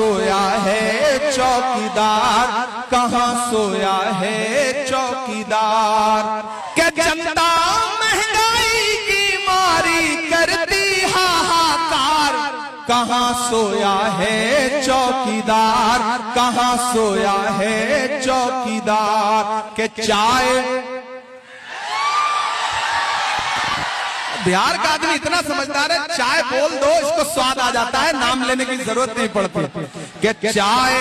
सोया है चौकीदार, कहाँ सोया है चौकीदार। क्या जनता महंगाई की मारी करती हाहाकार, कहाँ सोया है चौकीदार, कहाँ सोया है चौकीदार। के चाय, बिहार का आदमी इतना समझदार है, चाय बोल दो इसको स्वाद आ जाता है, नाम लेने की जरूरत नहीं पड़ती। कि चाय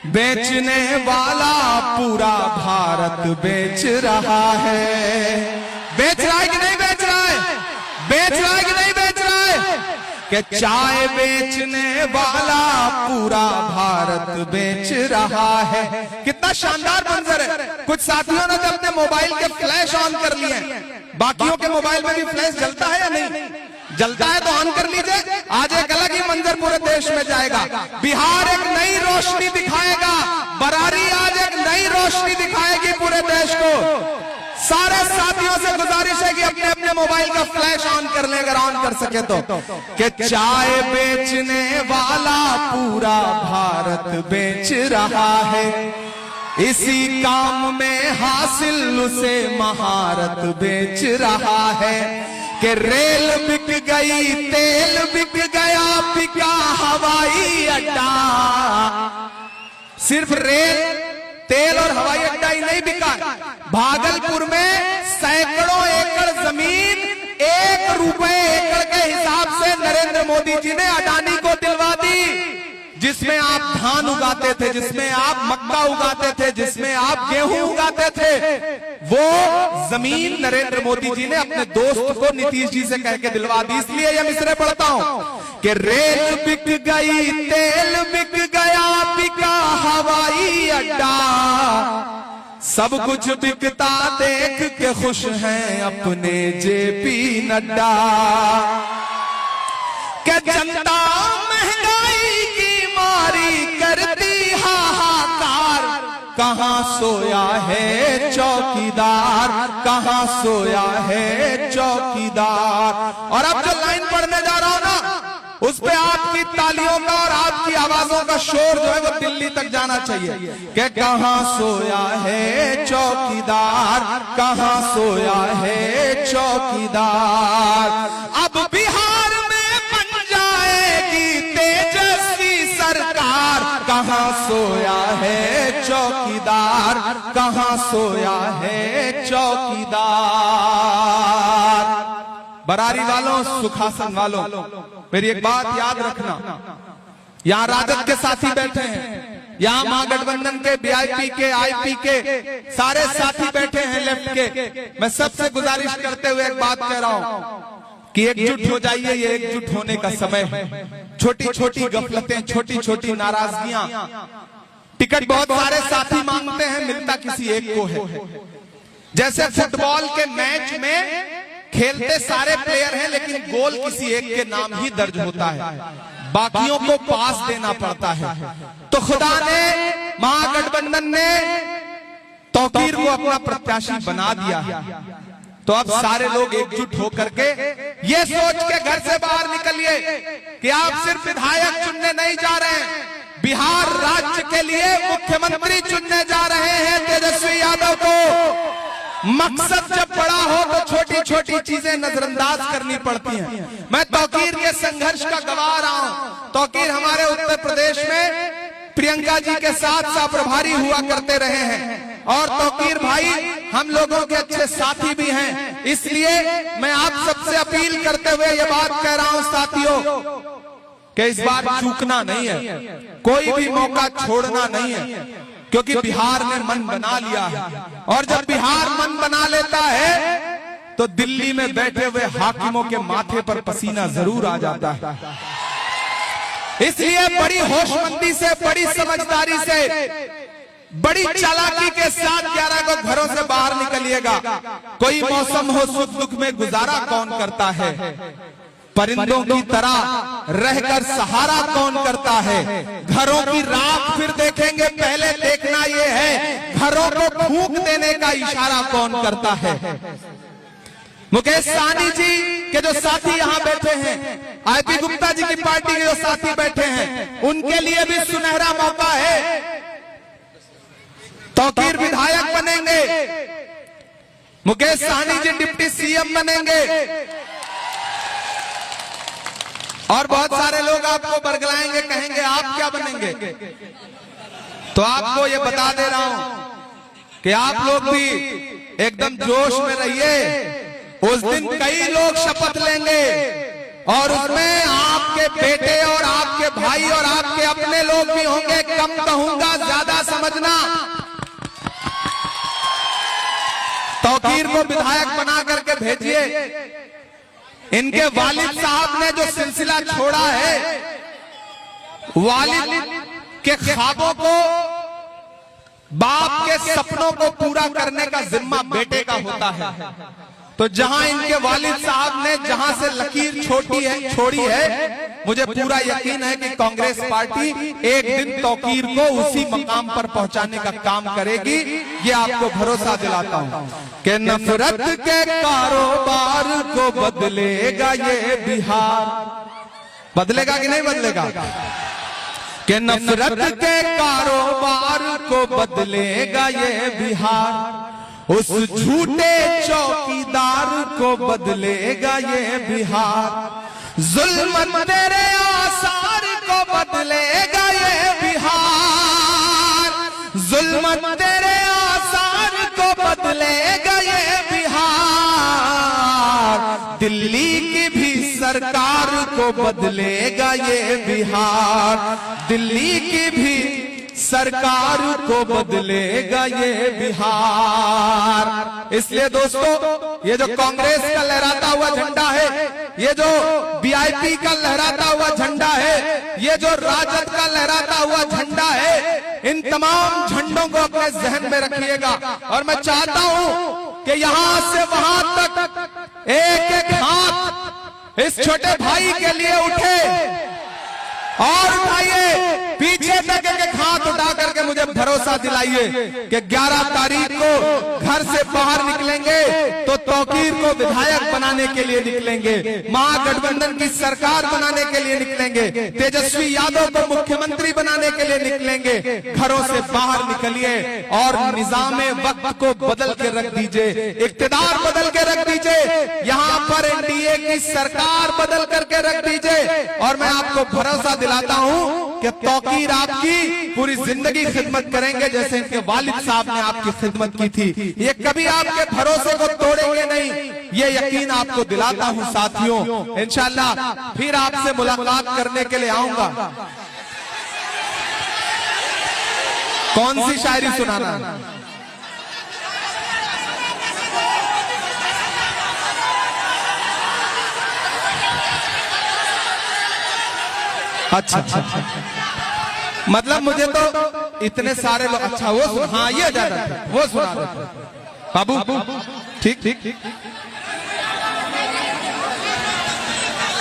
बेचने वाला पूरा भारत बेच रहा है। बेच रहा है कि नहीं बेच रहा है? बेच रहा है कि नहीं बेच रहा है? कि चाय बेचने वाला पूरा भारत बेच रहा है। कितना शानदार मंजर है। कुछ साथियों ने तो अपने मोबाइल के फ्लैश ऑन कर लिए हैं। बाकियों के मोबाइल में भी फ्लैश जलता है या नहीं? जलता है तो ऑन कर लीजिए। आज एक अलग ही मंजर पूरे देश में जाएगा। बिहार एक नई रोशनी दिखाएगा। बरारी आज एक नई रोशनी दिखाएगी पूरे देश को। सारे साथियों से गुजारिश है कि अपने अपने मोबाइल का फ्लैश ऑन कर ले, अगर ऑन कर सके तो। कि चाय बेचने वाला पूरा भारत बेच रहा है, इसी काम में हासिल उसे महारत बेच रहा है। कि रेल बिक गई, तेल बिक गया, बिका हवाई अड्डा। सिर्फ रेल, तेल और हवाई अड्डा ही नहीं बिका, भागलपुर में सैकड़ों एकड़ जमीन 1 रुपए एकड़ के हिसाब से नरेंद्र मोदी जी ने अडानी को दिलवा दी। जिसमें आप धान उगाते थे, जिसमें आप मक्का उगाते थे, जिसमें आप गेहूं उगाते थे, वो जमीन नरेंद्र मोदी जी ने अपने दोस्त को नीतीश जी से कह के दिलवा दी। इसलिए ये मिसरे पढ़ता हूं कि रेल बिक गई, तेल बिक गया, बिका हवाई अड्डा। सब कुछ बिकता देख के खुश हैं अपने जेपी नड्डा। क्या जनता महंगाई की मारी करती हाहाकार, कहाँ सोया है चौकीदार, कहाँ सोया है चौकीदार। और अब जो लाइन पढ़ने जा रहा हूं ना, उस पे आपकी तालियों का और आपकी आवाजों का शोर जो है वो दिल्ली तक जाना चाहिए। कि कहाँ सोया है चौकीदार, कहाँ सोया है चौकीदार। अब बिहार में बन जाएगी तेजस्वी सरकार, कहाँ सोया है चौकीदार, कहाँ सोया है चौकीदार। बरारी वालों, सुखासन वालों, मेरी एक बात याद रखना। यहाँ राजद के साथी बैठे हैं, यहाँ महागठबंधन के, बीआईपी के, आईपी के सारे साथी बैठे हैं लेफ्ट के। मैं सबसे गुजारिश करते हुए एक बात कह रहा हूँ कि एकजुट हो जाइए। ये एकजुट होने का समय है। छोटी छोटी गफलतें, छोटी छोटी नाराजगियां, टिकट बहुत सारे साथी मांगते हैं, मिलता किसी एक को है। जैसे फुटबॉल के मैच में खेलते सारे प्लेयर हैं, लेकिन गोल किसी एक के नाम ही दर्ज होता है, बाकियों को पास देना पड़ता है। तो खुदा ने, महागठबंधन ने तौकीर को अपना प्रत्याशी बना दिया। तो अब सारे लोग एकजुट होकर के ये सोच के घर से बाहर निकलिए कि आप सिर्फ विधायक चुनने नहीं जा रहे हैं, बिहार राज्य के लिए मुख्यमंत्री चुनने जा रहे हैं तेजस्वी यादव को। मकसद जब बड़ा हो तो छोटी छोटी चीजें नजरअंदाज करनी पड़ती हैं। मैं तौकीर के संघर्ष का गवाह रहा हूं। तौकीर हमारे उत्तर प्रदेश में प्रियंका जी के साथ प्रभारी हुआ करते रहे हैं, और तौकीर भाई हम लोगों के अच्छे साथी भी हैं। इसलिए मैं आप सबसे अपील करते हुए ये बात कह रहा हूं साथियों कि इस बार चूकना नहीं है, कोई भी मौका छोड़ना नहीं है, क्योंकि बिहार ने मन बना लिया है। और जब बिहार मन बना लेता है तो दिल्ली में बैठे हुए हाकिमों के माथे पर पसीना जरूर आ जाता है। इसलिए बड़ी होशमंदी से, बड़ी समझदारी से, बड़ी चालाकी के साथ 11 को घरों से बाहर निकलिएगा। कोई मौसम हो, सुख दुख में गुजारा कौन करता है, परिंदों की तरह रहकर सहारा कौन करता है। घरों की राख फिर देखेंगे, पहले देखना ये है घरों को फूंक देने का इशारा कौन करता है। मुकेश सहनी जी के जो साथी यहाँ बैठे हैं, आईपी गुप्ता जी की पार्टी के जो साथी बैठे हैं उनके लिए भी सुनहरा मौका है। तौकीर विधायक बनेंगे, मुकेश सहनी जी डिप्टी सीएम बनेंगे और बहुत सारे लोग आपको बरगलाएंगे, कहेंगे आप क्या बनेंगे। तो आपको ये बता दे रहा हूं कि आप लोग भी एकदम जोश में रहिए। उस दिन कई लोग शपथ लेंगे और उसमें आपके बेटे और आपके भाई और आपके अपने लोग भी होंगे। कम कहूंगा, ज्यादा समझना। तौकीर को विधायक बना करके भेजिए। इनके वालिद साहब ने जो सिलसिला छोड़ा है, वालिद के ख्वाबों को, बाप के सपनों को पूरा करने का जिम्मा बेटे का होता है। तो जहां इनके वालिद साहब ने जहां से लकीर छोड़ी है, मुझे पूरा यकीन है कि कांग्रेस पार्टी एक दिन तौकीर को उसी मकाम पर पहुंचाने का काम करेगी। ये आपको भरोसा दिलाता हूं कि नफरत के कारोबार को बदलेगा ये बिहार। बदलेगा कि नहीं बदलेगा? कि नफरत के कारोबार को बदलेगा ये बिहार। उस झूठे चौकीदार को बदलेगा ये बिहार। जुल्म तेरे आसार को बदलेगा ये बिहार। जुल्म तेरे आसार को बदलेगा ये बिहार। दिल्ली की भी सरकार को बदलेगा ये बिहार। दिल्ली की भी सरकार को बदलेगा ये बिहार। इसलिए दोस्तों, ये जो कांग्रेस का लहराता हुआ झंडा है, ये जो वीआईपी का लहराता हुआ झंडा है, ये जो राजद का लहराता हुआ झंडा है, इन तमाम झंडों को अपने जहन में रखिएगा। और मैं चाहता हूं कि यहां से वहां तक एक एक हाथ इस छोटे भाई के लिए उठे और उठाइए, पीछे तक एक हाथ उठा करके मुझे भरोसा दिलाइए कि 11 तारीख को घर से बाहर निकलेंगे तो तौकीर को विधायक बनाने के लिए निकलेंगे, महागठबंधन की सरकार बनाने के लिए निकलेंगे, तेजस्वी यादव को मुख्यमंत्री बनाने के लिए निकलेंगे। घरों से बाहर निकलिए और निजामे वक्त को बदल के रख दीजिए, इक्तिदार बदल के रख दीजिए, यहाँ पर एनडीए की सरकार बदल करके रख दीजिए। और मैं आपको भरोसा दिलाता हूं कि तौकीर आपकी पूरी जिंदगी खिदमत करेंगे जैसे इनके वालिद साहब ने आपकी खिदमत की थी। ये कभी आपके भरोसे को तोड़ेंगे नहीं, ये यकीन आपको दिलाता हूं साथियों। इंशाल्लाह फिर आपसे मुलाकात करने के लिए आऊंगा। कौन सी शायरी सुनाना? अच्छा, मतलब मुझे तो इतने सारे लोग, अच्छा वो हाँ ये ज्यादा वो सुना देते बाबू। ठीक ठीक ठीक।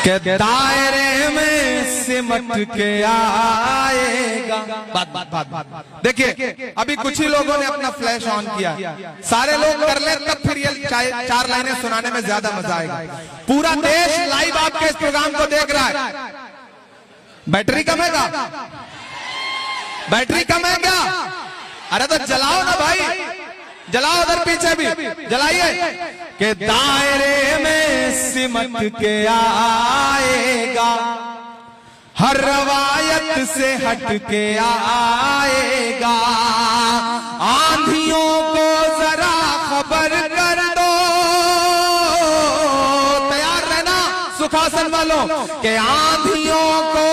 के दायरे में सिमट के आएगा। बात देखिए, अभी कुछ ही लोगों ने अपना फ्लैश ऑन किया, सारे लोग कर ले तब फिर ये 4 लाइनें सुनाने में ज्यादा मजा आएगा। पूरा देश लाइव आपके इस प्रोग्राम को देख रहा है। बैटरी कम है क्या? बैटरी कम है क्या? अरे तो जलाओ ना भाई, जलाओ, उधर पीछे भी जलाइए। के दायरे में सिमट के आएगा, हर रवायत से हट के आएगा। आंधियों को जरा खबर कर दो, तैयार रहना सुखासन वालों, के आंधियों को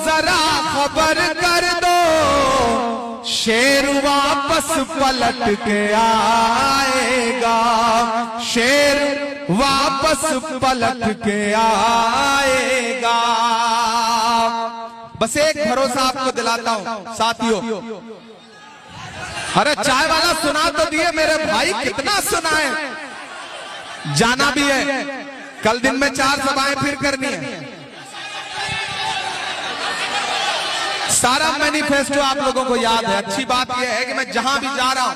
जरा खबर कर दो, शेर वापस पलट के आएगा। शेर वापस पलट के आएगा। बस एक भरोसा आपको दिलाता हूं साथियों। अरे चाय वाला सुना तो दिए मेरे भाई, कितना सुनाए। जाना भी है, कल दिन में 4 सभाएं फिर करनी है। सारा मैनिफेस्टो आप लोगों को याद है। अच्छी बात यह है कि मैं जहां भी जा रहा हूं,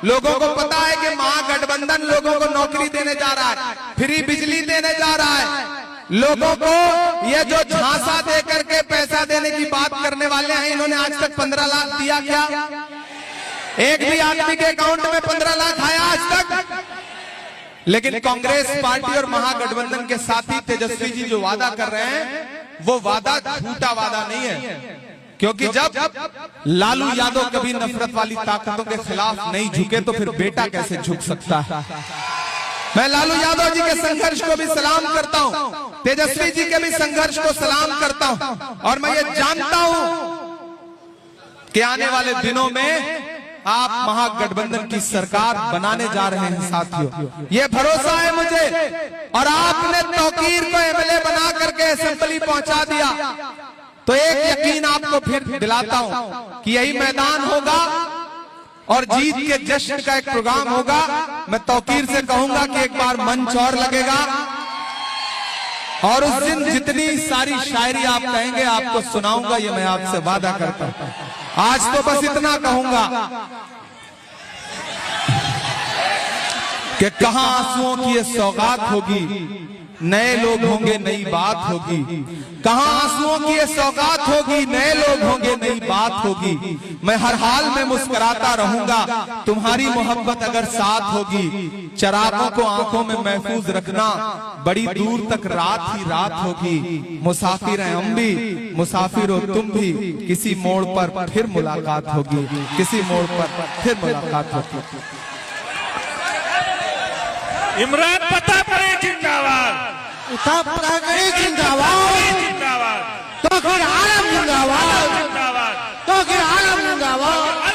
लोगों को पता है कि महागठबंधन लोगों को नौकरी देने जा रहा है, फ्री बिजली देने जा रहा है, लोगों को ये जो झांसा दे करके पैसा देने की बात करने वाले हैं, इन्होंने आज तक 15 लाख दिया क्या? एक भी आदमी के अकाउंट में 15 लाख आया आज तक? लेकिन कांग्रेस पार्टी और महागठबंधन के साथी तेजस्वी जी जो वादा कर रहे हैं, वो वादा झूठा वादा नहीं है। क्योंकि जब लालू यादव कभी नफरत वाली ताकतों के खिलाफ नहीं झुके तो फिर बेटा कैसे झुक सकता है? मैं लालू यादव जी के संघर्ष को भी सलाम करता हूं, तेजस्वी जी के भी संघर्ष को सलाम करता हूं, और मैं ये जानता हूं कि आने वाले दिनों में आप महागठबंधन की सरकार बनाने जा रहे हैं साथियों, ये भरोसा है मुझे। और आपने तौकीर को एमएलए बना करके असेंबली पहुंचा दिया, तो एक यकीन आपको फिर दिलाता हूं कि यही मैदान होगा और जीत के जश्न का एक प्रोग्राम होगा। मैं तौकीर से कहूंगा कि एक बार मंच और लगेगा, और उस दिन जितनी सारी शायरी आप कहेंगे आपको सुनाऊंगा, ये मैं आपसे वादा करता हूं। आज तो बस इतना कहूंगा कि कहां आंसुओं की ये सौगात होगी, नए लोग होंगे नई बात होगी। कहां आंसुओं की ये सौगात होगी, नए लोग होंगे नई बात होगी। मैं हर हाल में मुस्कुराता रहूंगा, तुम्हारी मोहब्बत अगर साथ होगी। चरागों को आंखों में महफूज रखना, बड़ी दूर तक रात ही रात होगी। मुसाफिर हैं हम भी, मुसाफिर हो तुम भी, किसी मोड़ पर फिर मुलाकात होगी, किसी मोड़ पर फिर मुलाकात होगी। इमरान प्रतापगढ़ी जिंदाबाद, प्रतापगढ़ी जिंदाबाद, तौकीर आलम जिंदाबाद, जिंदाबाद, तौकीर आलम जिंदाबाद।